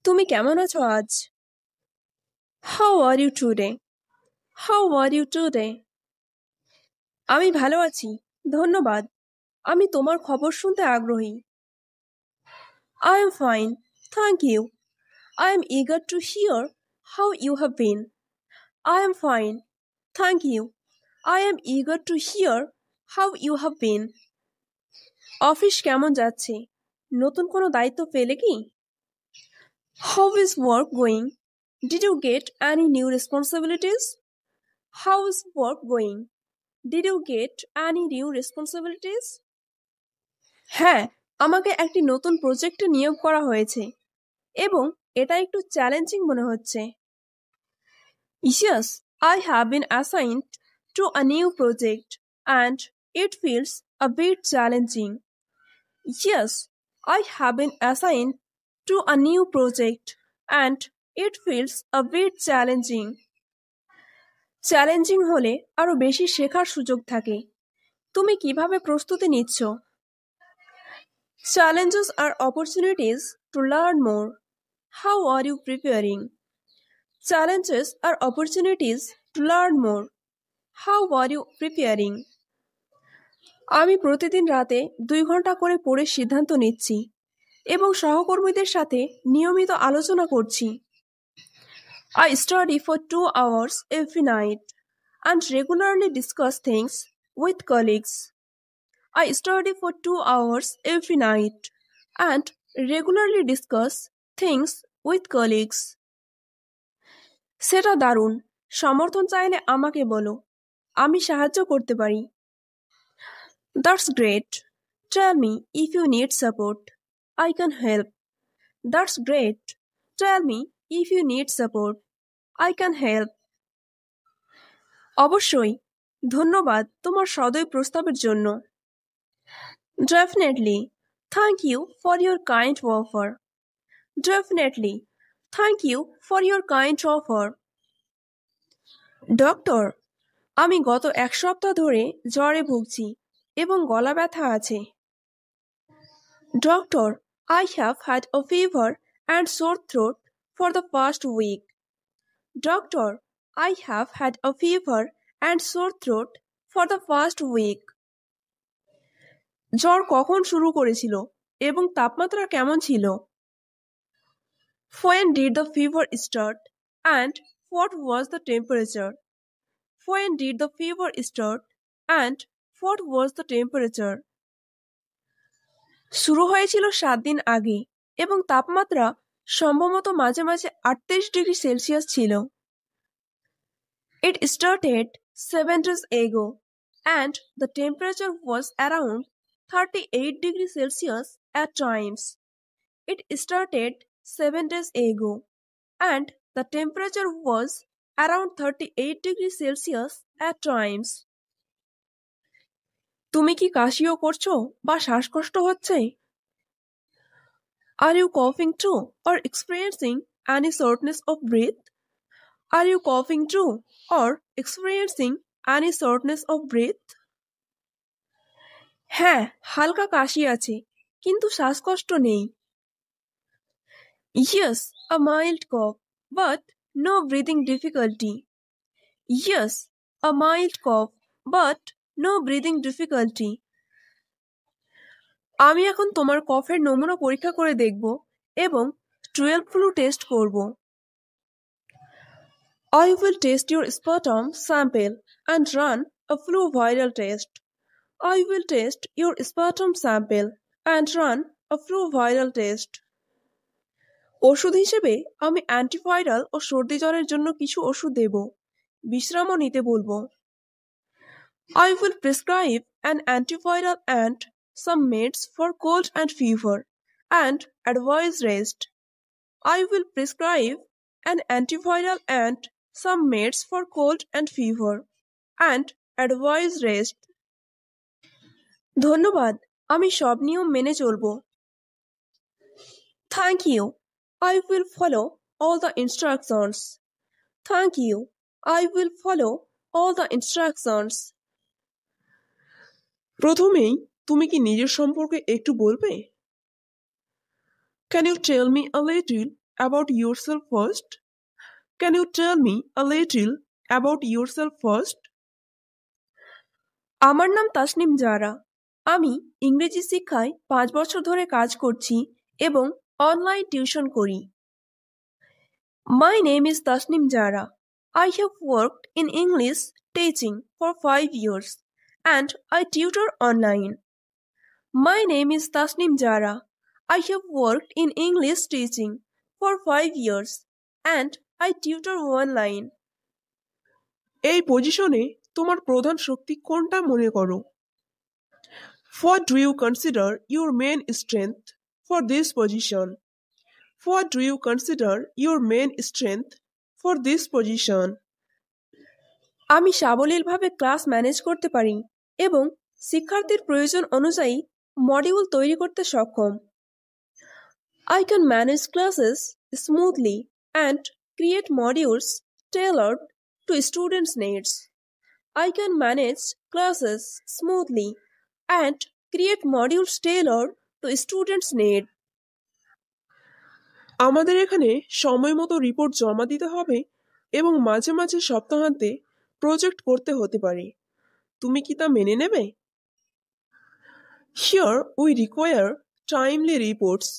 তুমি কেমন আছো আজ? How are you today? How are you today? আমি ভালো আছি, ধন্যবাদ। আমি তোমার খবর শুনতে আগ্রহী। I am fine, thank you. I am eager to hear how you have been. I am fine, thank you. I am eager to hear how you have been. Office কেমন যাচ্ছে? নতুন কোনো দায়িত্ব পেলে কি? How is work going? Did you get any new responsibilities? How is work going? Did you get any new responsibilities? হ্যাঁ, আমাকে একটি নতুন প্রজেক্টে নিয়োগ করা হয়েছে এবং এটা একটু চ্যালেঞ্জিং মনে হচ্ছে। Yes, I have been assigned to a new project and it feels a bit challenging. Yes, I have been assigned to a new project and it feels a bit challenging. Challenging হলে আরো বেশি শেখার সুযোগ থাকে। তুমি কিভাবে প্রস্তুতি নিচ্ছ? Challenges are opportunities to learn more. How are you preparing? Challenges are opportunities to learn more. How are you preparing? আমি প্রতিদিন রাতে 2 ঘন্টা করে পড়ে সিদ্ধান্ত নিচ্ছি এবং সহকর্মীদের সাথে নিয়মিত আলোচনা করছি। I study for 2 hours every night and regularly discuss things with colleagues. I study for 2 hours every night and regularly discuss things with colleagues. সেটা দারুণ। সমর্থন চাইলে আমাকে বলো, আমি সাহায্য করতে পারি। That's great. Tell me if you need support. I can help. That's great. Tell me if you need support. I can help. অবশ্যই। ধন্যবাদ তোমার সদয় প্রস্তাবের জন্য। Definitely. Thank you for your kind offer. Definitely. Thank you for your kind offer. Doctor, আমি গত 1 সপ্তাহ ধরে জ্বরে ভুগছি এবং গলা ব্যথা আছে। Doctor, I have had a fever and sore throat for the past week. Doctor, I have had a fever and sore throat for the past week. জ্বর কখন শুরু করেছিল এবং তাপমাত্রা কেমন ছিল? When did the fever start and what was the temperature? When did the fever start and what was the temperature? শুরু হয়েছিল 7 দিন আগে এবং তাপমাত্রা সম্ভবত মাঝে মাঝে 38 ডিগ্রি সেলসিয়াস ছিল। It started 7 days ago and the temperature was around 38 degrees Celsius at times. It started 7 days ago and the temperature was around 38 degrees Celsius at times. তুমি কি কাশিও করছো বা শ্বাসকষ্ট হচ্ছে? Are you coughing too or experiencing any shortness of breath? Are you coughing too or experiencing any shortness of breath? হ্যাঁ, হালকা কাশি আছে কিন্তু শ্বাসকষ্ট নেই। Yes, a mild cough but no breathing difficulty. Yes, a mild cough but no breathing difficulty. আমি এখন তোমার কফের নমুনা পরীক্ষা করে দেখব এবং 12 ফ্লু টেস্ট করব। I will test your sputum sample and run a flu viral test. I will test your sputum sample and run a flu viral test. ওষুধ হিসেবে আমি অ্যান্টিভাইরাল ও সর্দি জ্বরের জন্য কিছু ওষুধ দেব। বিশ্রামও নিতে বলবো। I will prescribe an antiviral and some meds for cold and fever and advise rest. I will prescribe an antiviral and some meds for cold and fever and advise rest. ধন্যবাদ, আমি সব নিয়ম মেনে চলব। Thank you. I will follow all the instructions. Thank you. I will follow all the instructions. প্রথমেই তুমি কি নিজের সম্পর্কে একটু বলবে? Can you tell me a little about yourself first? Can you tell me a little about yourself first? আমার নাম তাসনিম জারা। আমি ইংরেজি শিক্ষায় 5 বছর ধরে কাজ করছি এবং অনলাইন টিউশন করি। My name is Tasnim Jara. I have worked in English teaching for 5 years and I tutor online. My name is Tasnim Jara. I have worked in English teaching for 5 years and I tutor online. এই পজিশনে তোমার প্রধান শক্তি কোনটা মনে করো? What do you consider your main strength for this position? What do you consider your main strength for this position? আমি সাবলীলভাবে class manage করতে পারি এবং শিক্ষার্থীর প্রয়োজন অনুযায়ী মডিউল তৈরি করতে সক্ষম। I can manage classes smoothly and create modules tailored to students' needs. I can manage classes smoothly and create modules tailored to students' needs. আমাদের এখানে সময় মতো রিপোর্ট জমা দিতে হবে এবং মাঝে মাঝে সপ্তাহান্তে প্রজেক্ট করতে হতে পারে। তুমি কি তা মেনে নেবে? Here we require timely reports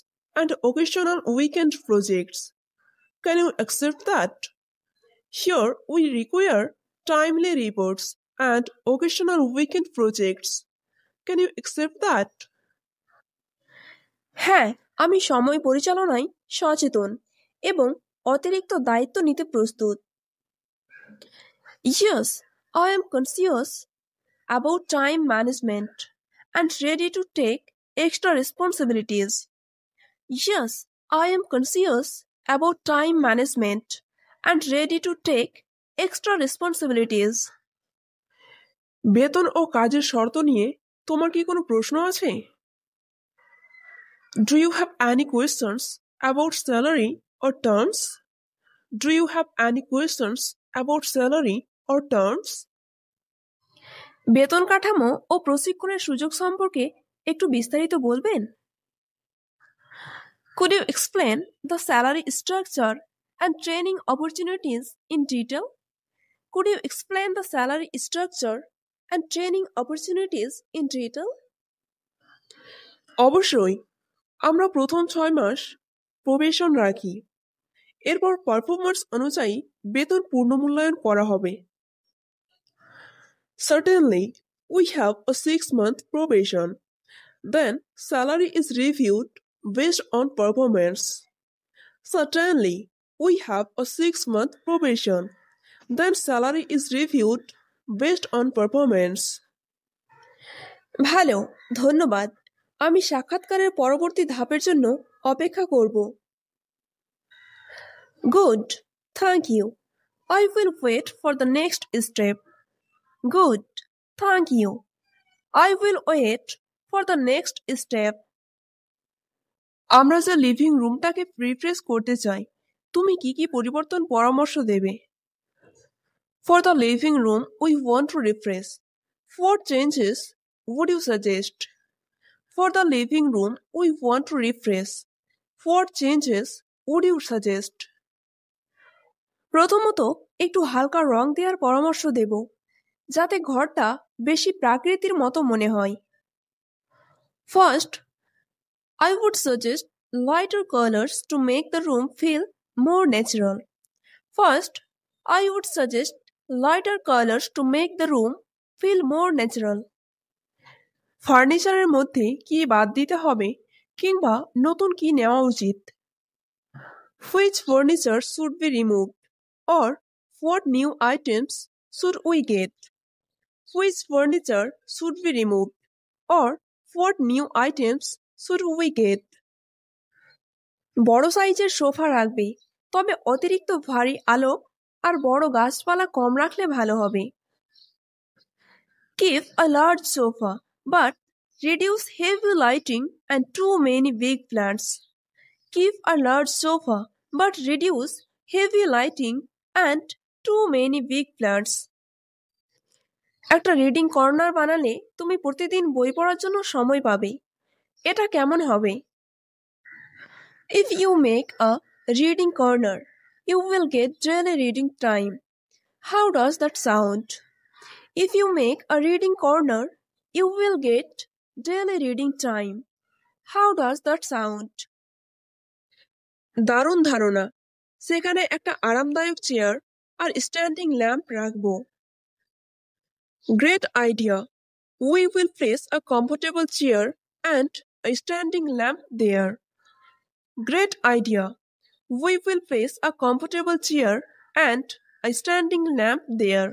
and occasional weekend projects. Can you accept that? Here we require timely reports and occasional weekend projects. Can you accept that? হ্যাঁ, আমি সময় পরিচালনায় সচেতন এবং অতিরিক্ত দায়িত্ব নিতে প্রস্তুত। Yes, I am conscious about time management and ready to take extra responsibilities. Yes, I am conscious about time management and ready to take extra responsibilities. বেতন ও কাজের শর্ত নিয়ে তোমার কি কোনো প্রশ্ন আছে? Do you have any questions about salary or terms? Do you have any questions about salary or terms? বেতন কাঠামো ও প্রশিক্ষণের সুযোগ সম্পর্কে একটু বিস্তারিত বলবেন? Could you explain the salary structure and training opportunities in detail? Could you explain the salary structure and training opportunities in detail? অবশ্যই, আমরা প্রথম 6 মাস প্রবেশন রাখি। এরপর পারফরম্যান্স অনুযায়ী বেতন পুনর্মূল্যায়ন করা হবে। Certainly, we have a 6-month probation. Then salary is reviewed based on performance. Certainly, we have a 6-month probation. Then salary is reviewed based on performance. ভালো, ধন্যবাদ। আমি সাক্ষাৎকারের পরবর্তী ধাপের জন্য অপেক্ষা করব। Good, thank you. I will wait for the next step. Good, thank you. I will wait for the next step. আমরা যে লিভিং রুমটাকে রিফ্রেশ করতে চাই, তুমি কি কি পরিবর্তন পরামর্শ দেবে? For the living room we want to refresh. What changes would you suggest? For the living room we want to refresh. What changes would you suggest? প্রথমত একটু হালকা রং দেওয়ার পরামর্শ দেব, যাতে ঘরটা বেশি প্রাকৃতির মতো মনে হয়। First, I would suggest lighter colors to make the room feel more natural. First, I would suggest lighter colors to make the room feel more natural. ফার্নিচারের মধ্যে কি বাদ দিতে হবে কিংবা নতুন কি নেওয়া উচিত? Which furniture should be removed or what new items should we get? Which furniture should be removed or what new items should we get? বড় সাইজের সোফা রাখবে, তবে অতিরিক্ত ভারী আলো আর বড় গাছপালা কম রাখলে ভালো হবে। Keep a large sofa but reduce heavy lighting and too many big plants. Keep a large sofa but reduce heavy lighting and too many big plants. একটা রিডিং কর্নার বানালে তুমি প্রতিদিন বই পড়ার জন্য সময় পাবে। এটা কেমন হবে? If you make a reading corner. You will get daily reading time. How does that sound? If you make a reading corner, you will get daily reading time. How does that sound? দারুণ ধারণা। সেখানে একটা আরামদায়ক chair আর standing lamp রাখবো। Great idea. We will place a comfortable chair and a standing lamp there. Great idea. We will place a comfortable chair and a standing lamp there.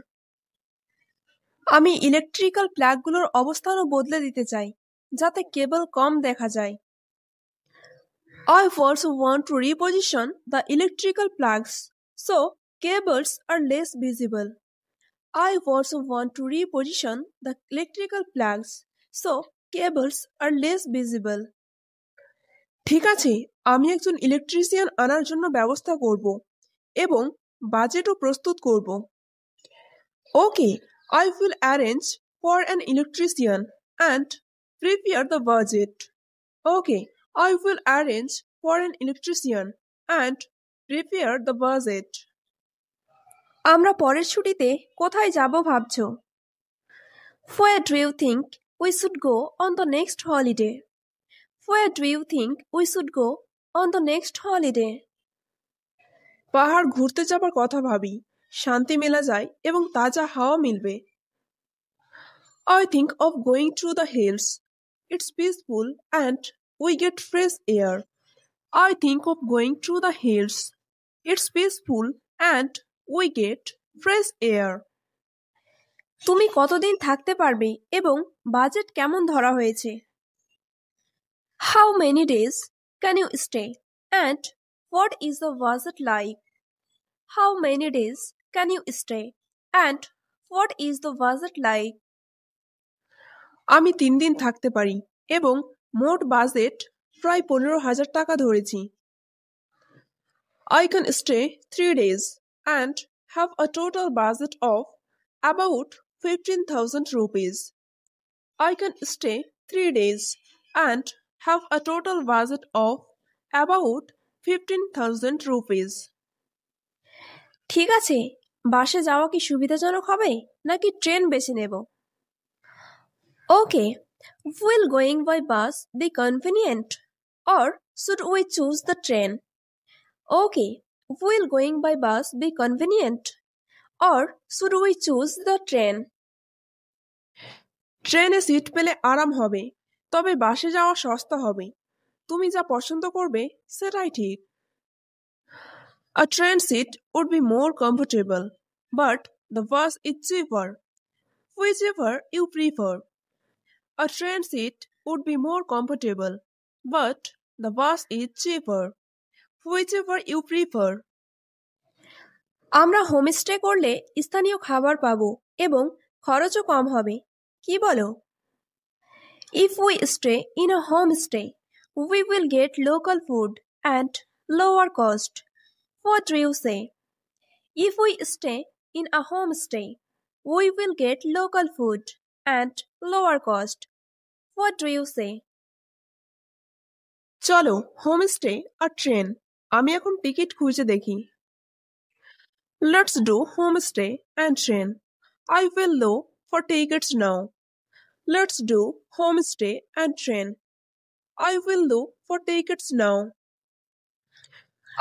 আমি electrical প্লাগগুলোর অবস্থানও বদলে দিতে চাই যাতে কেবল কম দেখা যায়। I also want to reposition the electrical plugs so cables are less visible. I also want to reposition the electrical plugs so cables are less visible. ঠিক আছে, আমি একজন ইলেকট্রিশিয়ান আনার জন্য ব্যবস্থা করব এবং বাজেটও প্রস্তুত করব। Okay, I will arrange for an electrician and prepare the budget. Okay, I will arrange for an electrician and prepare the budget. আমরা পরের ছুটিতে কোথায় যাব ভাবছো? Where do you think we should go on the next holiday? Where do you think we should go on the next holiday? পাহাড় ঘুরতে যাবার কথা ভাবি, শান্তি মেলা যায় এবং তাজা হাওয়া মিলবে। I think of going through the hills. It's peaceful and we get fresh air. I think of going through the hills. It's peaceful and we get fresh air. তুমি কতদিন থাকতে পারবে এবং বাজেট কেমন ধরা হয়েছে? How many days can you stay and what is the budget like? How many days can you stay and what is the budget like? আমি 3 দিন থাকতে পারি এবং মোট বাজেট প্রায় 15,000 টাকা ধরেছি। I can stay 3 days and have a total budget of about 15,000 rupees. I can stay 3 days and have a total budget of about 15,000 rupees. ঠিক আছে, বাসে যাওয়া কি সুবিধাজনক হবে নাকি ট্রেন বেছে নেব? Okay, will going by bus be convenient or should we choose the train? Okay, will going by bus be convenient or should we choose the train? ট্রেনে সিট পেলে আরাম হবে, তবে বাসে যাওয়া সস্তা হবে। তুমি যা পছন্দ করবে সেটাই ঠিক। A train seat would be more comfortable, but the bus is cheaper. Whichever you prefer. A train seat would be more comfortable, but the bus is cheaper. Whichever you prefer. আমরা হোমস্টে করলে স্থানীয় খাবার পাবো এবং খরচও কম হবে, কি বলো? If we stay in a homestay, we will get local food and lower cost. What do you say? If we stay in a homestay, we will get local food and lower cost. What do you say? চলো homestay আর train. আমি এখন ticket খুঁজে দেখি। Let's do homestay and train. I will look for tickets now. Let's do homestay and train. I will look for tickets now.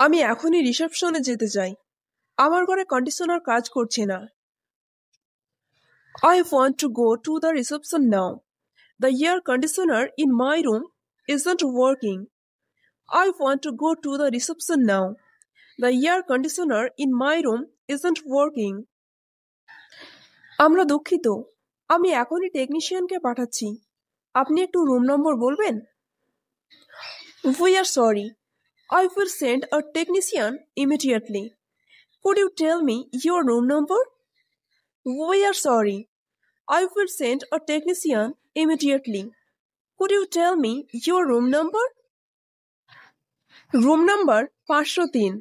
আমি এখনই রিসেপশনে যেতে চাই। আমার ঘরে কন্ডিশনার কাজ করছে না। I want to go to the reception now. The air conditioner in my room isn't working. I want to go to the reception now. The air conditioner in my room isn't working. আমরা দুঃখিত, আমি এখনই টেকনিশিয়ানকে পাঠাচ্ছি। আপনি একটু room number বলবেন? We are sorry. I will send a technician immediately. Could you tell me your room number? We are sorry. I will send a technician immediately. Could you tell me your room number? Room number 503।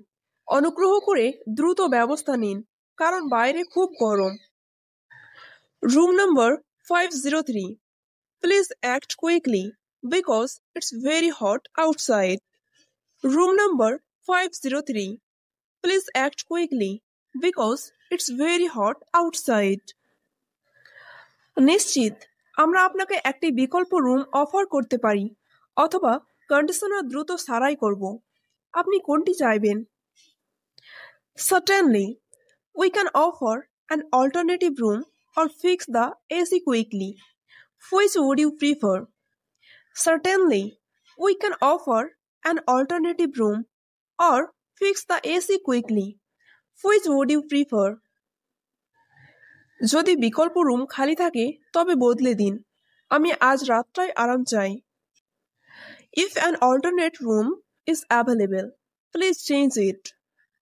অনুগ্রহ করে দ্রুত ব্যবস্থা নিন কারণ বাইরে খুব গরম। Room number 503। Please act quickly because it's very hot outside. Room number 503. Please act quickly because it's very hot outside. নিশ্চিত আমরা আপনাকে একটি বিকল্প রুম অফার করতে পারি অথবা কন্ডিশনার দ্রুত সারাই করব। আপনি কোনটি চাইবেন? Certainly, we can offer an alternative room or fix the AC quickly. Which would you prefer? Certainly, we can offer an alternative room or fix the AC quickly. Which would you prefer? যদি বিকল্প room খালি থাকে তবে বদলে দিন। আমি আজ রাতটাই আরাম চাই। If an alternate room is available, please change it.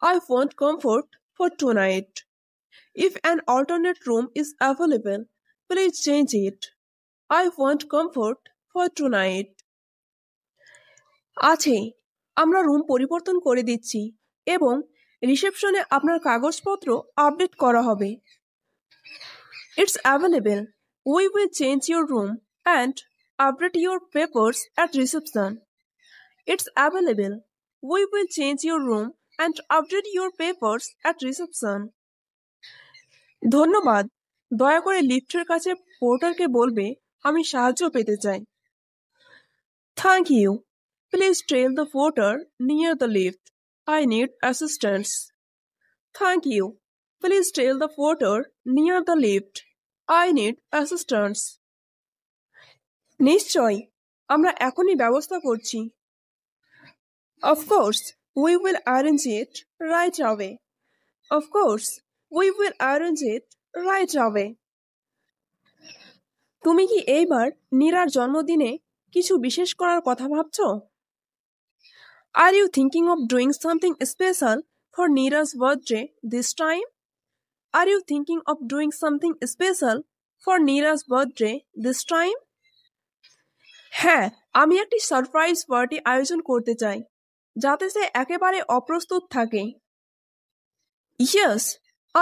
I want comfort for tonight. If an alternate room is available, please change it. I want comfort for tonight. আছে, আমরা রুম পরিবর্তন করে দিচ্ছি এবং রিসেপশনে আপনার কাগজপত্র আপডেট করা হবে। It's available. We will change your room and update your papers at reception. It's available. We will change your room and update your papers at reception. ধন্যবাদ। দয়া করে লিফটের কাছে পোর্টারকে বলবে আমি সাহায্য পেতে চাই। Thank you. Please tell the porter near the lift I need assistance. Thank you. Please tell the porter near the lift I need assistance. নিশ্চয়, আমরা এখনই ব্যবস্থা করছি। Of course, we will arrange it right away. Of course, we will arrange it right away. তুমি কি এইবার নীরার জন্মদিনে কিছু বিশেষ করার কথা ভাবছো? Are you thinking of doing something special for Neera's birthday this time? Are you thinking of doing something special for Neera's birthday this time? হ্যাঁ, আমি একটি সারপ্রাইজ পার্টি আয়োজন করতে চাই যাতে সে একেবারে অপ্রস্তুত থাকে। Yes,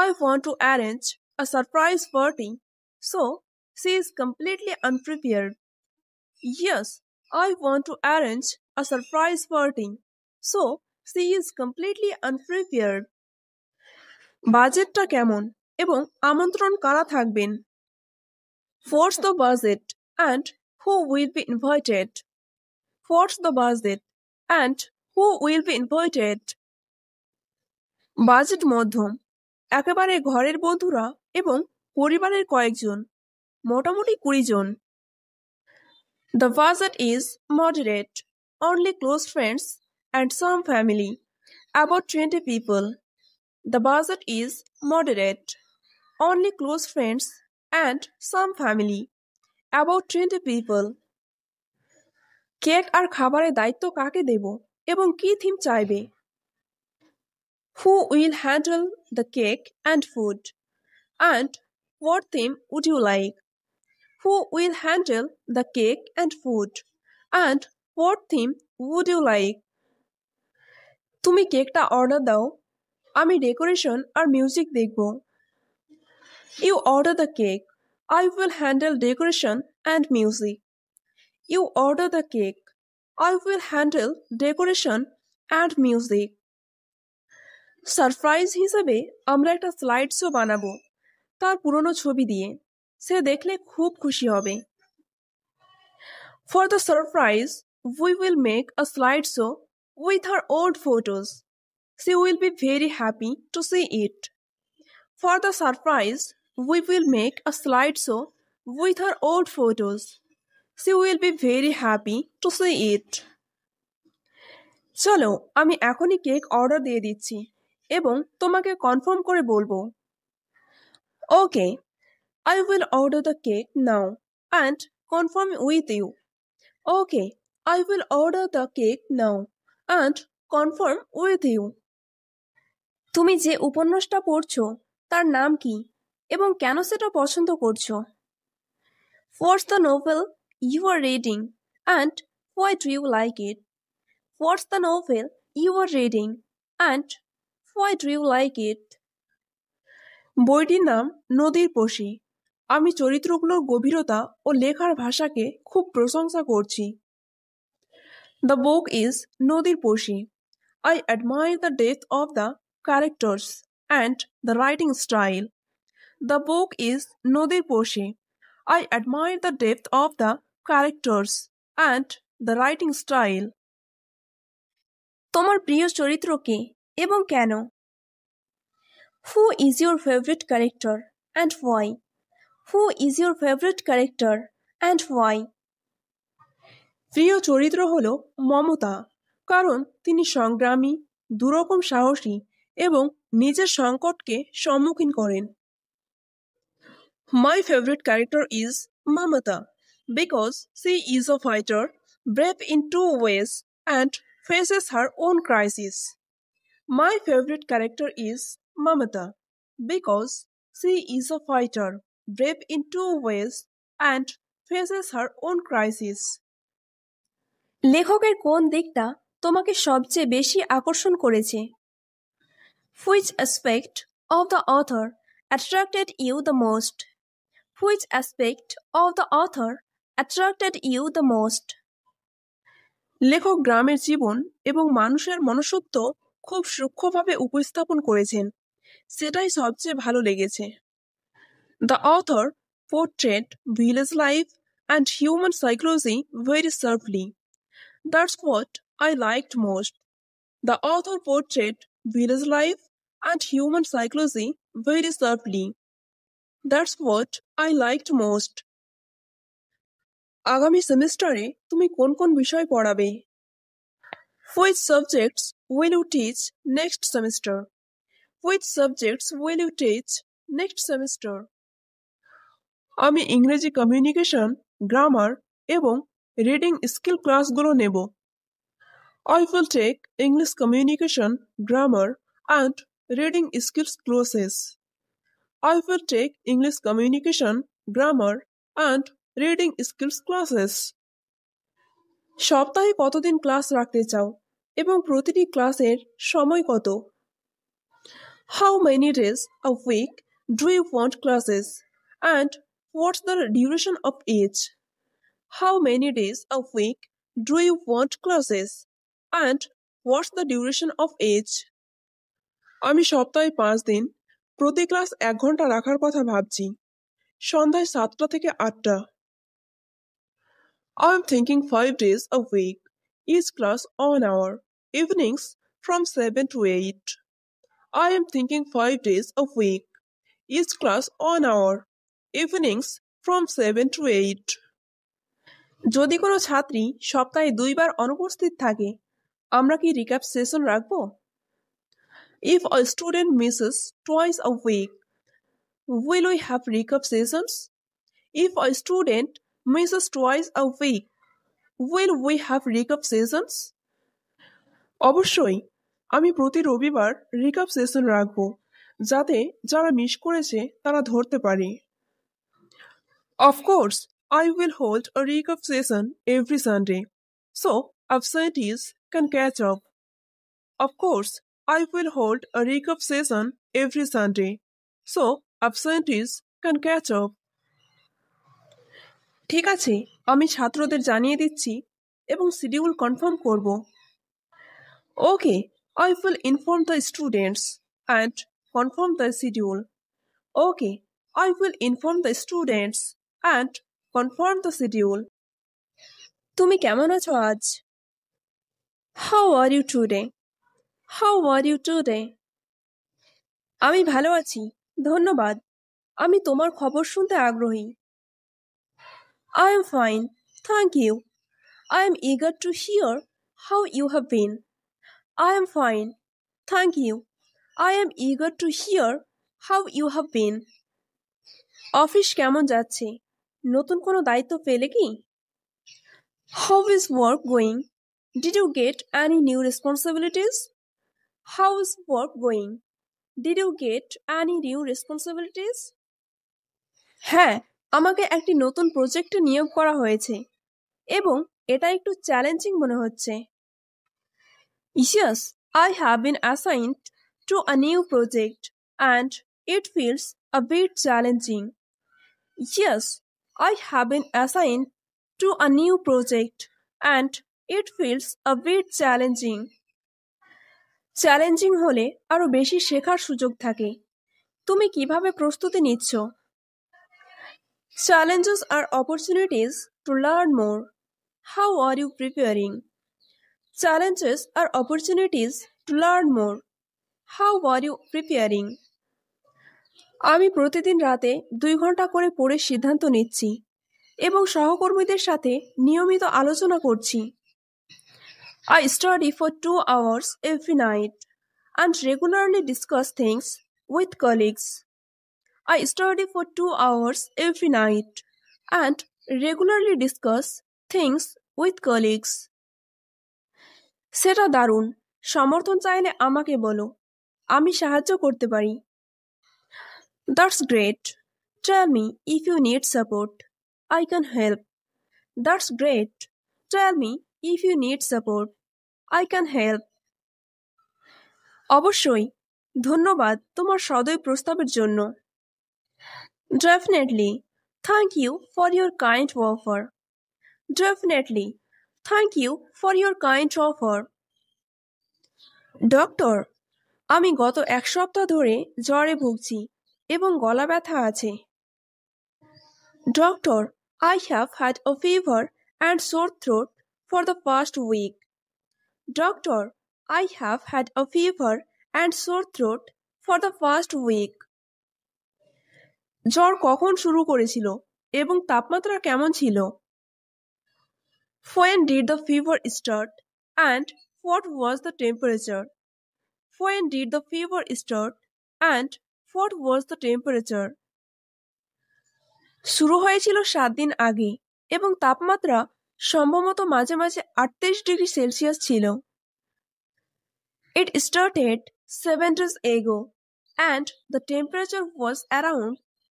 I want to arrange a surprise party so she is completely unprepared. Yes, I want to arrange a surprise party so she is completely unprepared. বাজেটটা কেমন এবং আমন্ত্রণ কারা থাকবেন? What's the budget and who will be invited? What's the budget and who will be invited? Budget মধ্যম, একেবারে ঘরের বন্ধুরা এবং পরিবারের কয়েকজন, মোটামুটি 20 জন। The budget is moderate, only close friends and some family, about 20 people. The budget is moderate, only close friends and some family, about 20 people. Cake আর খাবারের দায়িত্ব কাকে দেব এবং কি থিম চাইবে? Who will handle the cake and food? And what theme would you like? Who will handle the cake and food? And what theme would you like? তুমি কেকটা order দাও, আমি ডেকোরেশন আর মিউজিক দেখব। You order the cake. I will handle decoration and music. You order the cake. I will handle decoration and music. Surprise হিসেবে আমরা একটা slide show বানাবো তার পুরনো ছবি দিয়ে। সে দেখলে খুব খুশি হবে। For the surprise, we will make a slide show with her old photos. She will be very happy to see it. For the surprise, we will make a slide show with her old photos. She will be very happy to see it. চলো, আমি এখনই cake order দিয়ে দিচ্ছি এবং তোমাকে confirm করে বলবো। Okay, I will order the cake now and confirm with you. Okay, I will order the cake now and confirm with you. তুমি যে উপন্যাসটা পড়ছো তার নাম কি এবং কেন সেটা পছন্দ করছো? What's the novel you are reading and why do you like it? What's the novel you are reading and why do you like it? বইটির নাম নদীর পশি। আমি চরিত্রগুলোর গভীরতা ও লেখার ভাষাকে খুব প্রশংসা করছি। The book is নদীর পশি. I admire the depth of the characters and the writing style. The book is Nodir Poshe. I admire the depth of the characters and the writing style. তোমার প্রিয় চরিত্র কে এবং কেন? Who is your favorite character and why? Who is your favorite character and why? প্রিয় চরিত্র হল মমতা, কারণ তিনি সংগ্রামী, দুরকম সাহসী এবং নিজের সংকটকে সম্মুখীন করেন। My favorite character is Mamata because she is a fighter, brave in two ways and faces her own crisis. My favorite character is Mamata because she is a fighter, brave in two ways and faces her own crisis. লেখকের কোন দিকটা তোমাকে সবচেয়ে বেশি আকর্ষণ করেছে? Which aspect of the author attracted you the most? Which aspect of the author attracted you the most? লেখক গ্রামের জীবন এবং মানুষের মনুষ্যত্ব খুব সূক্ষ্মভাবে উপস্থাপন করেছেন, সেটাই সবচেয়ে ভালো লেগেছে। The author portrayed village life and human psychology very sharply. That's what I liked most. The author portrayed village life and human psychology very sharply. That's what I liked most. আগামী সেমিস্টারে তুমি কোন কোন বিষয় পড়াবে? Which subjects will you teach next semester? Which subjects will you teach next semester? আমি ইংরেজি communication, grammar এবং রিডিং স্কিল ক্লাসগুলো নেব। I will take English communication, grammar and reading skills classes. I will take English communication, grammar and reading skills classes. সপ্তাহে কতদিন class রাখতে চাও এবং প্রতিটি ক্লাসের সময় কত? How many days a week do you want classes and what's the duration of each? How many days a week do you want classes and what's the duration of each? আমি সপ্তাহে 5 দিন প্রতি ক্লাস 1 ঘন্টা রাখার কথা ভাবছি, সন্ধ্যায় 7টা থেকে 8টা। I am thinking 5 days a week, each class 1 hour, evenings from 7 to 8. I am thinking 5 days a week, each class 1 hour, evenings from 7 to 8. যদি কোনো ছাত্রী সপ্তাহে 2 বার অনুপস্থিত থাকে, আমরা কি রিক্যাপ সেশন রাখব? If a student misses twice a week, will we have recap sessions? If a student misses twice a week, will we have recap sessions? অবশ্যই, আমি প্রতি রবিবার রিক্যাপ সেশন রাখব, যাতে যারা মিস করেছে তারা ধরতে পারে। Of course, I will hold a recap session every Sunday, so absentees can catch up. Of course, I will hold a recap session every Sunday, so absentees can catch up. ঠিক আছে, আমি ছাত্রদের জানিয়ে দিচ্ছি এবং শিডিউল কনফার্ম করব। Okay, I will inform the students and confirm the schedule. Okay, I will inform the students and confirm the schedule. তুমি কেমন আছো আজ? How are you today? How are you today? আমি ভালো আছি, ধন্যবাদ। আমি তোমার খবর শুনতে আগ্রহী। I am fine, thank you. I am eager to hear how you have been. I am fine, thank you. I am eager to hear how you have been. Office কেমন যাচ্ছে? নতুন কোনো দায়িত্ব পেলে কি? How is work going? Did you get any new responsibilities? How is work going? Did you get any new responsibilities? হ্যাঁ, আমাকে একটি নতুন প্রজেক্টে নিয়োগ করা হয়েছে এবং এটা একটু চ্যালেঞ্জিং মনে হচ্ছে। Yes, I have been assigned to a new project and it feels a bit challenging. Yes, I have been assigned to a new project and it feels a bit challenging. Challenging হলে আরো বেশি শেখার সুযোগ থাকে। তুমি কিভাবে প্রস্তুতি নিচ্ছ? Challenges are opportunities to learn more. How are you preparing? Challenges are opportunities to learn more. How are you preparing? আমি প্রতিদিন রাতে 2 ঘন্টা করে পড়ে সিদ্ধান্ত নিচ্ছি এবং সহকর্মীদের সাথে নিয়মিত আলোচনা করছি। I study for 2 hours every night and regularly discuss things with colleagues. I study for 2 hours every night and regularly discuss things with colleagues. সেটা দারুণ। সমর্থন চাইলে আমাকে বলো, আমি সাহায্য করতে পারি। That's great. Tell me if you need support. I can help. That's great. Tell me if you need support. I can help. অবশ্যই। ধন্যবাদ তোমার সদয় প্রস্তাবের জন্য। Definitely. Thank you for your kind offer. Definitely. Thank you for your kind offer. Doctor, আমি গত 1 সপ্তাহ ধরে জ্বরে ভুগছি এবং গলা ব্যথা আছে। Doctor, I have had a fever and sore throat for the past week. Doctor, I have had a fever and sore throat for the past week. জ্বর কখন শুরু করেছিল এবং তাপমাত্রা কেমন ছিল? When did the fever start and what was the temperature? When did the fever start and what was the temperature? শুরু হয়েছিল 7 দিন আগে এবং তাপমাত্রা সম্ভবত মাঝে মাঝে 38 ডিগ্রি সেলসিয়াস ছিল। It started 7 days ago and the temperature was around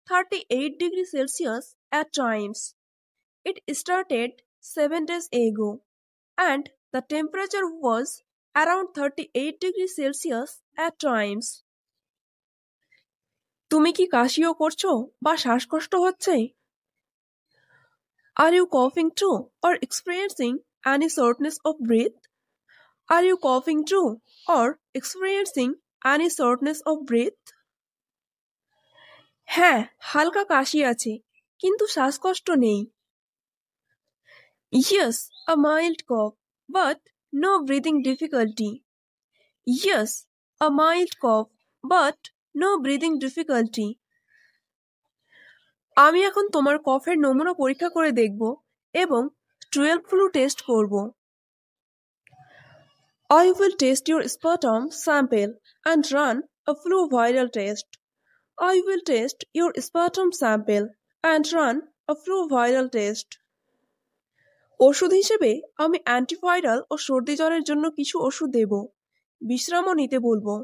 38 degrees Celsius at times. It started 7 days ago and the temperature was around 38 degrees Celsius at times. তুমি কি কাশিও করছো বা শ্বাসকষ্ট হচ্ছে? Are you coughing too or experiencing any shortness of breath? Are you coughing too or experiencing any shortness of breath? হ্যাঁ, হালকা কাশি আছে কিন্তু শ্বাসকষ্ট নেই। Yes, a mild cough but no breathing difficulty. Yes, a mild cough but no breathing difficulty. আমি এখন তোমার কফের নমুনা পরীক্ষা করে দেখব এবং 12 ফ্লু টেস্ট করব। I will test your sputum sample and run a flu viral test. I will test your sputum sample and run a flu viral test. ওষুধ হিসেবে আমি অ্যান্টিভাইরাল ও সর্দি জ্বরের জন্য কিছু ওষুধ দেব। বিশ্রামও নিতে বলবো।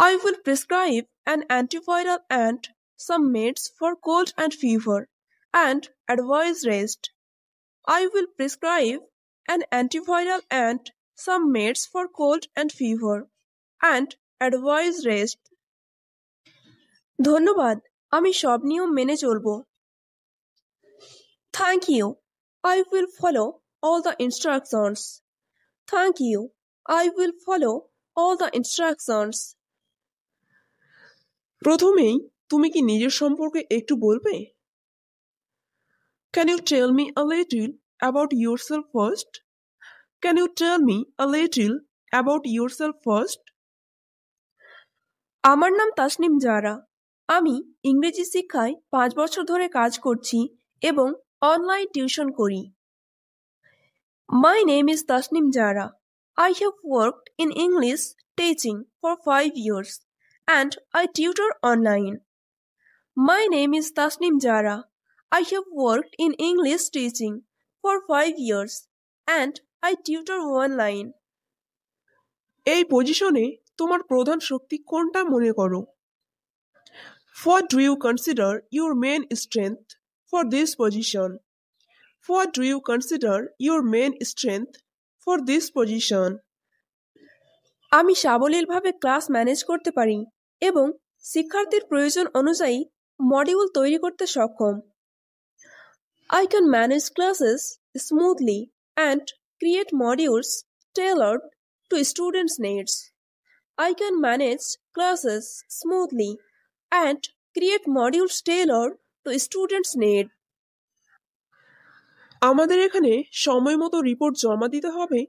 I will prescribe an antiviral and some meds for cold and fever and advise rest. I will prescribe an antiviral and some meds for cold and fever and advise rest. ধন্যবাদ, আমি সব নিয়ম মেনে চলব। Thank you. I will follow all the instructions. Thank you. I will follow all the instructions. প্রথমেই তুমি কি নিজের সম্পর্কে একটু বলবে? Can you tell me a little about yourself first? Can you tell me a little about yourself first? আমার নাম তাসনিম জারা। আমি ইংরেজি শিক্ষায় 5 বছর ধরে কাজ করছি এবং অনলাইন টিউশন করি। My name is Tasnim Jara. I have worked in English teaching for 5 years and I tutor online. My name is Tasnim Jara. I have worked in English teaching for 5 years and I tutor online. এই পজিশনে তোমার প্রধান শক্তি কোনটা মনে করো? What do you consider your main strength for this position? What do you consider your main strength for this position? আমি সাবলীলভাবে class manage করতে পারি এবং শিক্ষার্থীর প্রয়োজন অনুযায়ী মডিউল তৈরি করতে সক্ষম। I can manage classes smoothly and create modules tailored to students' needs. I can manage classes smoothly and create modules tailored to students' need. আমাদের এখানে সময় মতো রিপোর্ট জমা দিতে হবে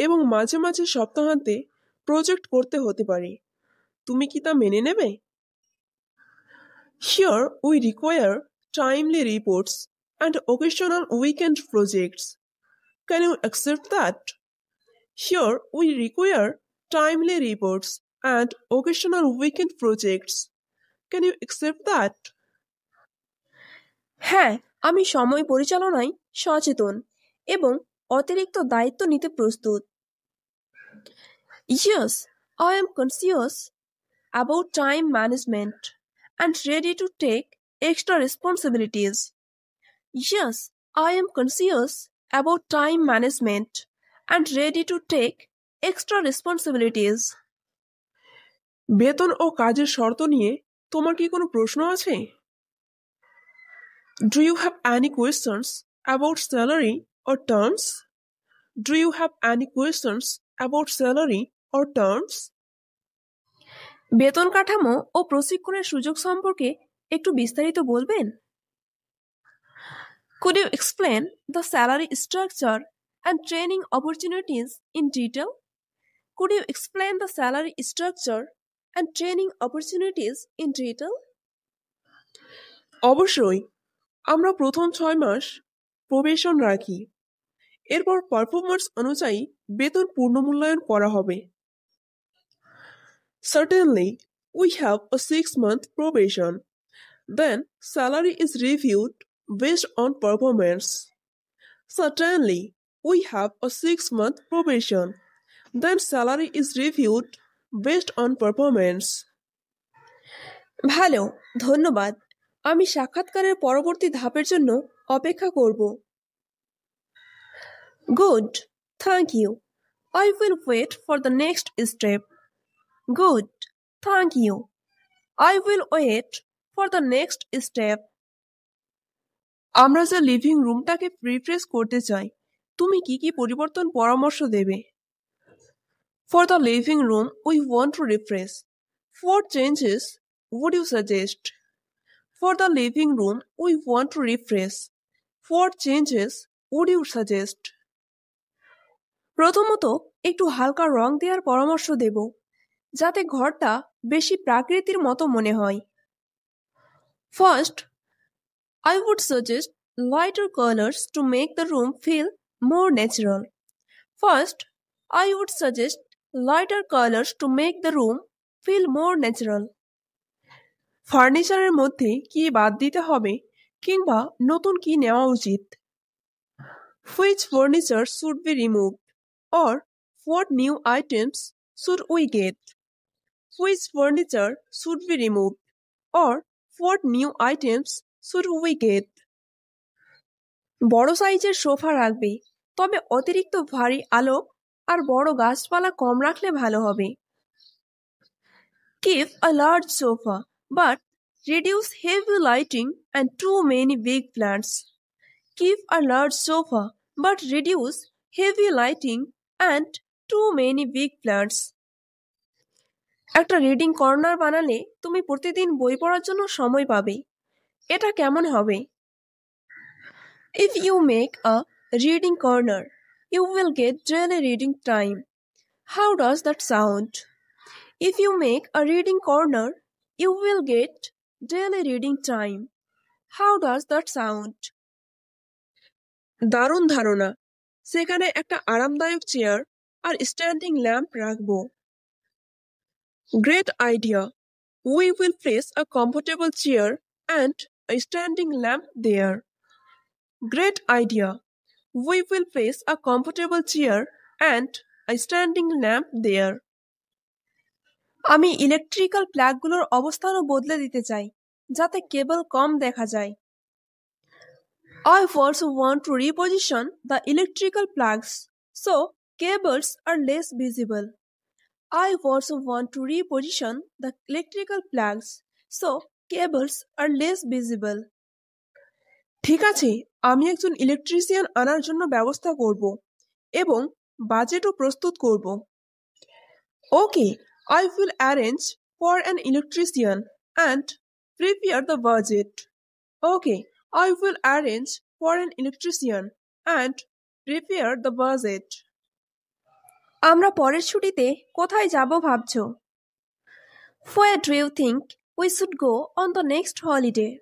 এবং মাঝে মাঝে সপ্তাহান্তে প্রজেক্ট করতে হতে পারে। তুমি কি তা মেনে নেবে? Here we require timely reports and occasional weekend projects. Can you accept that? Here we require timely reports and occasional weekend projects. Can you accept that? হ্যাঁ, আমি সময় পরিচালনায় সচেতন এবং অতিরিক্ত দায়িত্ব নিতে প্রস্তুত। Yes, I am conscious about time management and ready to take extra responsibilities. Yes, I am conscious about time management and ready to take extra responsibilities. বেতন ও কাজের শর্ত নিয়ে তোমার কি কোনো প্রশ্ন আছে? Do you have any questions about salary or terms? Do you have any questions about salary or terms? বেতন কাঠামো ও প্রশিক্ষণের সুযোগ সম্পর্কে একটু বিস্তারিত বলবেন? Could you explain the salary structure and training opportunities in detail? Could you explain the salary structure and training opportunities in detail? অবশ্যই, আমরা প্রথম 6 মাস প্রবেশন রাখি। এরপর পারফরম্যান্স অনুযায়ী বেতন পুনর্মূল্যায়ন করা হবে। Certainly, we have a 6-month probation. Then salary is reviewed based on performance. Certainly, we have a 6-month probation. Then salary is reviewed based on performance. ভালো, ধন্যবাদ। আমি সাক্ষাৎকারের পরবর্তী ধাপের জন্য অপেক্ষা করব। Good, thank you. I will wait for the next step. Good, thank you. I will wait for the next step. আমরা যে লিভিং রুমটাকে রিফ্রেশ করতে চাই, তুমি কি কি পরিবর্তন পরামর্শ দেবে? For the living room we want to refresh. What changes would you suggest? For the living room we want to refresh. What changes would you suggest? প্রথমত একটু হালকা রং দেওয়ার পরামর্শ দেব, যাতে ঘরটা বেশি প্রাকৃতির মতো মনে হয়। First, I would suggest lighter colors to make the room feel more natural. First, I would suggest lighter colors to make the room feel more natural. ফার্নিচারের মধ্যে কি বাদ দিতে হবে কিংবা নতুন কি নেওয়া উচিত? Which furniture should be removed or what new items should we get? Which furniture should be removed or what new items should we get? বড় সাইজের সোফা রাখবে, তবে অতিরিক্ত ভারী আলো আর বড় গাছপালা কম রাখলে ভালো হবে। Keep a large sofa but reduce heavy lighting and too many big plants. Keep a large sofa but reduce heavy lighting and too many big plants. একটা রিডিং কর্নার বানালে তুমি প্রতিদিন বই পড়ার জন্য সময় পাবে। এটা কেমন হবে? If you make a reading corner, you will get daily reading time. How does that sound? If you make a reading corner, you will get daily reading time. How does that sound? দারুণ ধারণা। সেখানে একটা আরামদায়ক chair আর standing lamp রাখবো। Great idea. We will place a comfortable chair and a standing lamp there. Great idea. We will place a comfortable chair and a standing lamp there. আমি electrical প্লাগগুলোর অবস্থানও বদলে দিতে চাই, যাতে কেবল কম দেখা যায়। I also want to reposition the electrical plugs so cables are less visible. I also want to reposition the electrical plugs so cables are less visible. ঠিক আছে, আমি একজন ইলেকট্রিশিয়ান আনার জন্য ব্যবস্থা করব এবং বাজেটও প্রস্তুত করব। Okay, I will arrange for an electrician and prepare the budget. Okay, I will arrange for an electrician and prepare the budget. আমরা পরের ছুটিতে কোথায় যাব ভাবছো? Where do you think we should go on the next holiday?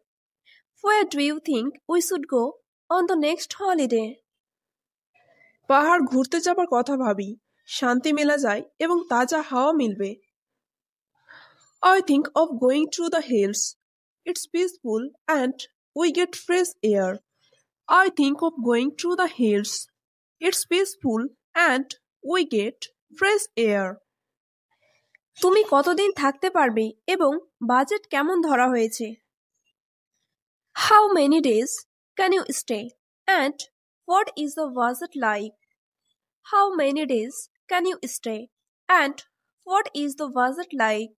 Where do you think we should go on the next holiday? পাহাড় ঘুরতে যাবার কথা ভাবি, শান্তি মেলা যায় এবং তাজা হাওয়া মিলবে। I think of going to the hills. It's peaceful and we get fresh air. I think of going to the hills. It's peaceful and we get fresh air. তুমি কতদিন থাকতে পারবে এবং বাজেট কেমন ধরা হয়েছে? How many days can you stay and what is the budget like? How many days can you stay and what is the budget like?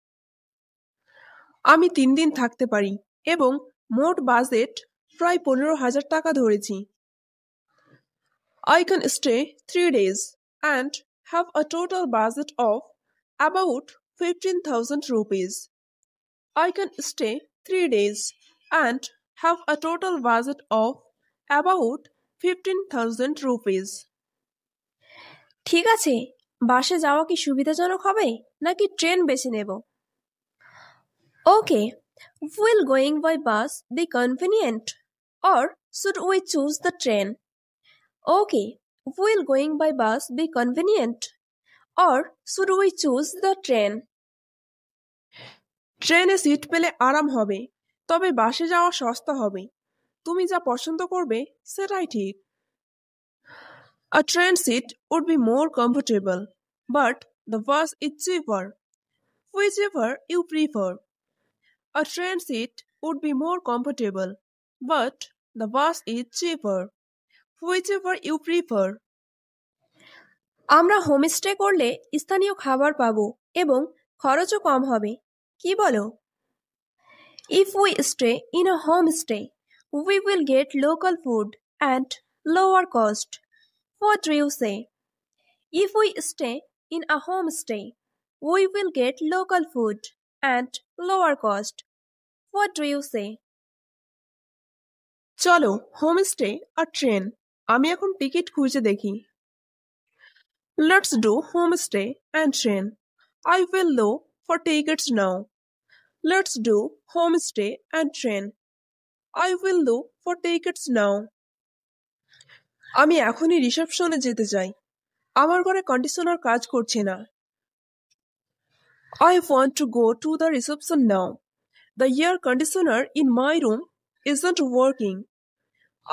আমি 3 দিন থাকতে পারি এবং মোট বাজেট প্রায় 15,000 টাকা ধরেছি। I can stay 3 days and have a total budget of about 15,000 rupees. I can stay 3 days and have a total budget of about 15,000 rupees. ঠিক আছে, বাসে যাওয়া কি সুবিধাজনক হবে নাকি ট্রেন বেছে নেব? Okay, will going by bus be convenient or should we choose the train? Okay, will going by bus be convenient or should we choose the train? ট্রেনে সিট পেলে আরাম হবে, তবে বাসে যাওয়া সস্তা হবে। তুমি যা পছন্দ করবে সেটাই ঠিক। A train seat would be more comfortable, but the bus is cheaper. Whichever you prefer. A train seat would be more comfortable, but the bus is cheaper. Whichever you prefer. আমরা হোমস্টে করলে স্থানীয় খাবার পাবো এবং খরচও কম হবে, কি বলো? If we stay in a homestay, we will get local food and lower cost. What do you say? If we stay in a homestay, we will get local food and lower cost. What do you say? চলো homestay আর train. আমি এখন ticket খুঁজে দেখি। Let's do homestay and train. I will look for tickets now. Let's do homestay and train. I will look for tickets now. আমি এখনই রিসেপশনে যেতে চাই। আমার ঘরে কন্ডিশনার কাজ করছে না। I want to go to the reception now. The air conditioner in my room isn't working.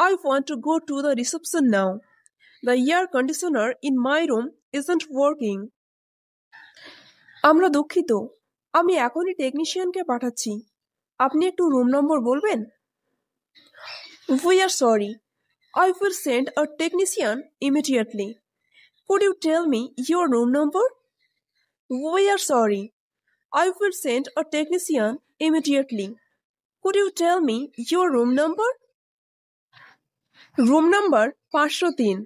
I want to go to the reception now. The air conditioner in my room isn't working. আমরা দুঃখিত, আমি এখনই টেকনিশিয়ানকে পাঠাচ্ছি। আপনি একটু room number বলবেন? We are sorry. I will send a technician immediately. Could you tell me your room number? We are sorry. I will send a technician immediately. Could you tell me your room number? Room number 503।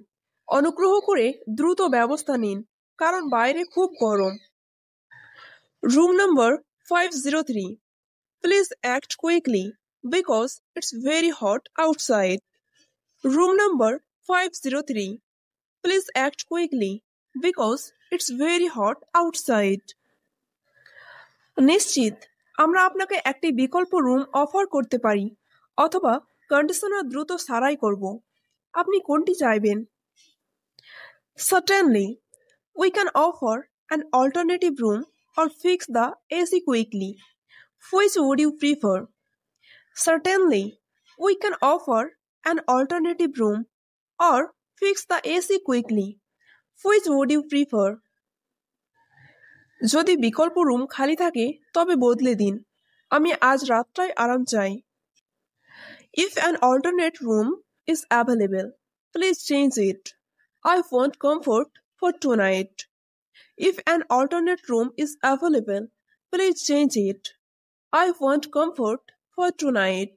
অনুগ্রহ করে দ্রুত ব্যবস্থা নিন, কারণ বাইরে খুব গরম। Room number 503। Please act quickly because it's very hot outside. Room number 503. Please act quickly because it's very hot outside. নিশ্চিত, আমরা আপনাকে একটি বিকল্প রুম অফার করতে পারি অথবা কন্ডিশনার দ্রুত সারাই করব। আপনি কোনটি চাইবেন? Certainly, we can offer an alternative room or fix the AC quickly. Which would you prefer? Certainly, we can offer an alternative room or fix the AC quickly. Which would you prefer? যদি বিকল্প room খালি থাকে তবে বদলে দিন। আমি আজ রাতটাই আরাম চাই। If an alternate room is available, please change it. I want comfort for tonight. If an alternate room is available, please change it. I want comfort for tonight.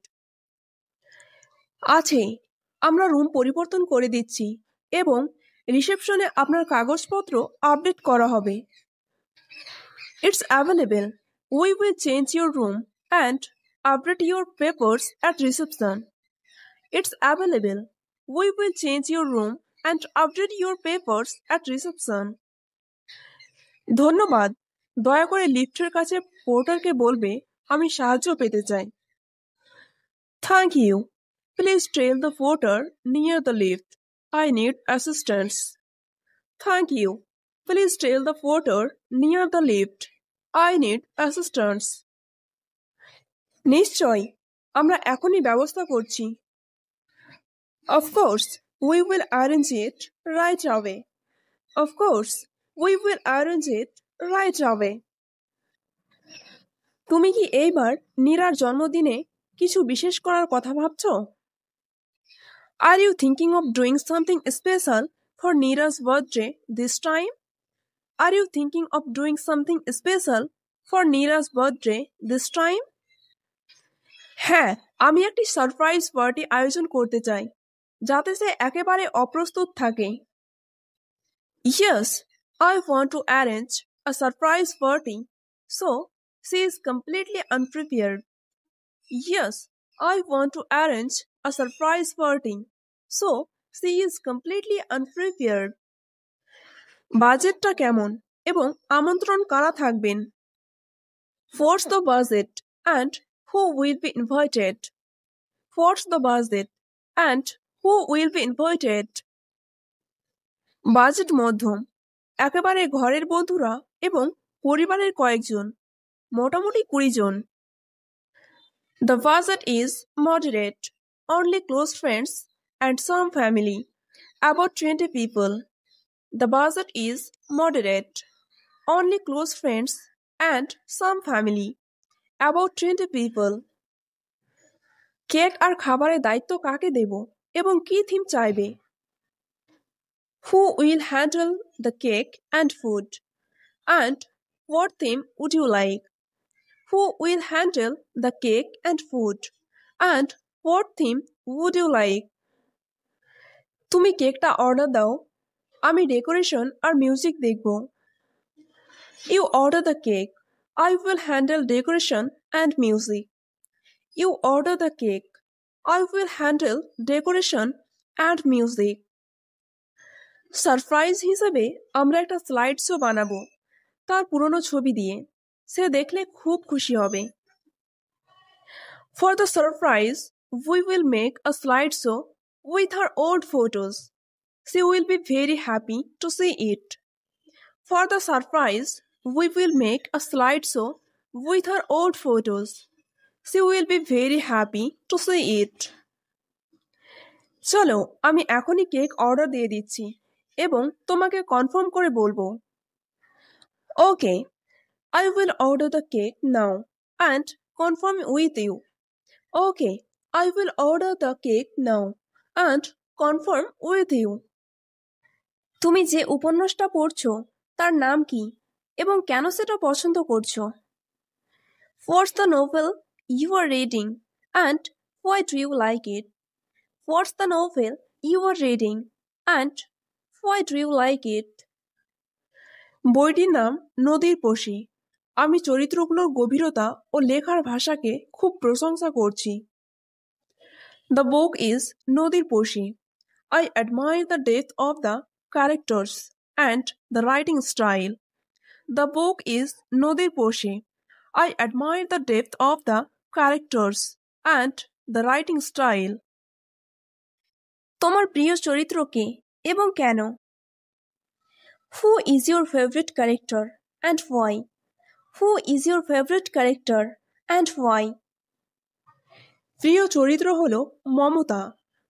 আছে, আমরা রুম পরিবর্তন করে দিচ্ছি এবং রিসেপশনে আপনার কাগজপত্র আপডেট করা হবে। It's available. We will change your room and update your papers at reception. It's available. We will change your room and update your papers at reception. ধন্যবাদ। দয়া করে লিফটের কাছে পোর্টারকে বলবে আমি সাহায্য পেতে চাই। Thank you. Please tell the porter near the lift I need assistance. Thank you. Please tell the porter near the lift I need assistance. নিশ্চয়, আমরা এখনই ব্যবস্থা করছি। Of course, we will arrange it right away. Of course, we will arrange it right away. তুমি কি এইবার নীরার জন্মদিনে কিছু বিশেষ করার কথা ভাবছো? Are you thinking of doing something special for Neera's birthday this time? Are you thinking of doing something special for Neera's birthday this time? হ্যাঁ, আমি একটি সারপ্রাইজ পার্টি আয়োজন করতে চাই, যাতে সে একেবারে অপ্রস্তুত থাকে। Yes, I want to arrange a surprise party so she is completely unprepared. Yes, I want to arrange a surprise party so she is completely unprepared. বাজেটটা কেমন এবং আমন্ত্রণ কারা থাকবেন? What's the budget and who will be invited? What's the budget and who will be invited? Budget মধ্যম, একেবারে ঘরের বন্ধুরা এবং পরিবারের কয়েকজন, মোটামুটি 20 জন। The budget is moderate, only close friends and some family, about 20 people. The budget is moderate, only close friends and some family, about 20 people. Cake আর খাবারের দায়িত্ব কাকে দেব এবং কি থিম চাইবে? Who will handle the cake and food? And what theme would you like? Who will handle the cake and food? And what theme would you like? তুমি কেকটা order দাও, আমি ডেকোরেশন আর মিউজিক দেখব। You order the cake. I will handle decoration and music. You order the cake. I will handle decoration and music. Surprise হিসেবে আমরা একটা slide show বানাবো তার পুরনো ছবি দিয়ে, সে দেখলে খুব খুশি হবে। For the surprise, we will make a slide show with her old photos. She will be very happy to see it. For the surprise, we will make a slide show with her old photos. She will be very happy to see it. চলো, আমি এখনই cake order দিয়ে দিচ্ছি এবং তোমাকে confirm করে বলবো। Okay, I will order the cake now and confirm with you. Okay, I will order the cake now and confirm with you. তুমি যে উপন্যাসটা পড়ছো তার নাম কি এবং কেন সেটা পছন্দ করছো? What's the novel you are reading and why do you like it? What's the novel you are reading and why do you like it? বইটির নাম নদীর পশি। আমি চরিত্রগুলোর গভীরতা ও লেখার ভাষাকে খুব প্রশংসা করছি। The book is নদীর পশি. I admire the depth of the characters and the writing style. The book is নদীর পশি. I admire the depth of the characters and the writing style. তোমার প্রিয় চরিত্র কে এবং কেন? Who is your favorite character and why? Who is your favorite character and why? প্রিয় চরিত্র হলো মমতা,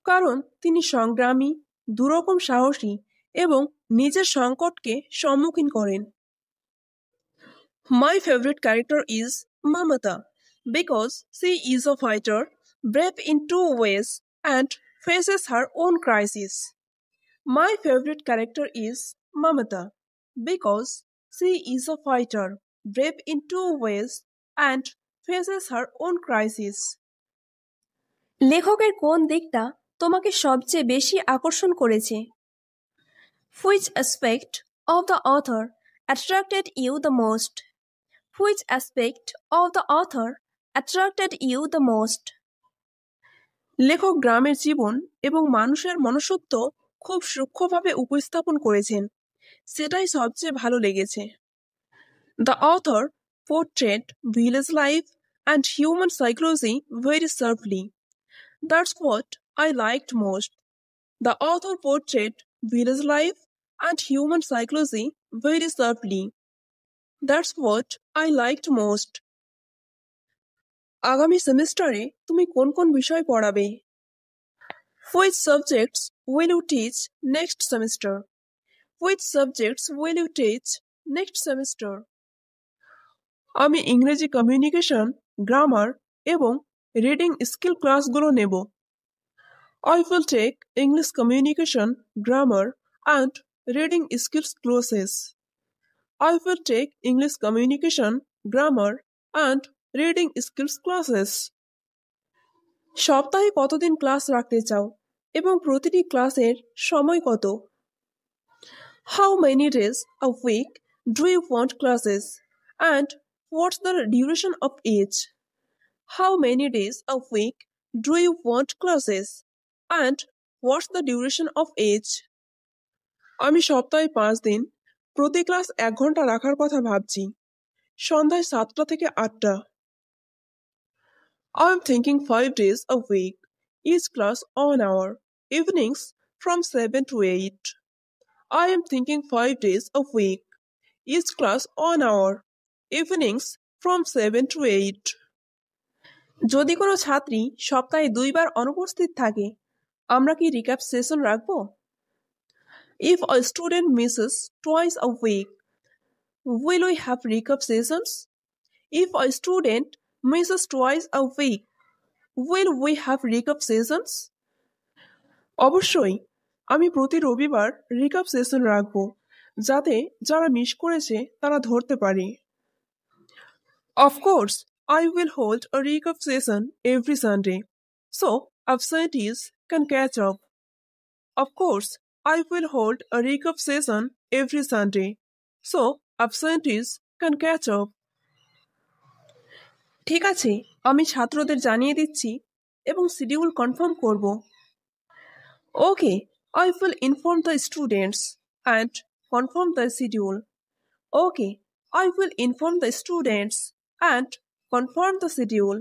কারণ তিনি সংগ্রামী, দুরকম সাহসী এবং নিজের সংকটকে সম্মুখীন করেন। My favorite character is Mamata because she is a fighter, brave in 2 ways and faces her own crisis. My favorite character is Mamata because she is a fighter, brave in 2 ways and faces her own crisis. লেখকের কোন দিকটা তোমাকে সবচেয়ে বেশি আকর্ষণ করেছে? Which aspect of the author attracted you the most? Which aspect of the author attracted you the most? লেখক গ্রামের জীবন এবং মানুষের মনুষ্যত্ব খুব সূক্ষ্মভাবে উপস্থাপন করেছেন, সেটাই সবচেয়ে ভালো লেগেছে। The author portrayed village life and human psychology very sharply. That's what I liked most. The author portrayed village life and human psychology very sharply. That's what I liked most. আগামী সেমিস্টারে তুমি কোন কোন বিষয় পড়াবে? Which subjects will you teach next semester? Which subjects will you teach next semester? আমি ইংরেজি communication, grammar এবং রিডিং স্কিল ক্লাসগুলো নেব। I will take English communication, grammar and reading skills classes. I will take English communication, grammar and reading skills classes. সপ্তাহে কতদিন class রাখতে চাও এবং প্রতিটি ক্লাসের সময় কত? How many days a week do you want classes and what's the duration of each? How many days a week do you want classes and what's the duration of each? আমি সপ্তাহে 5 দিন প্রতি ক্লাস 1 ঘন্টা রাখার কথা ভাবছি, সন্ধ্যায় 7টা থেকে 8টা। I'm thinking 5 days a week, each class 1 hour, evenings from 7 to 8. I am thinking 5 days a week, each class 1 hour, evenings from 7 to 8. যদি কোনো ছাত্রী সপ্তাহে 2 বার অনুপস্থিত থাকে, আমরা কি রিক্যাপ সেশন রাখব? If a student misses twice a week, will we have recap sessions? If a student misses twice a week, will we have recap sessions? অবশ্যই, আমি প্রতি রবিবার রিক্যাপ সেশন রাখব, যাতে যারা মিস করেছে তারা ধরতে পারে। Of course, I will hold a recap session every Sunday, so absentees can catch up. Of course, I will hold a recap session every Sunday, so absentees can catch up. ঠিক আছে, আমি ছাত্রদের জানিয়ে দিচ্ছি এবং শিডিউল কনফার্ম করব। Okay, I will inform the students and confirm the schedule. Okay, I will inform the students and confirm the schedule.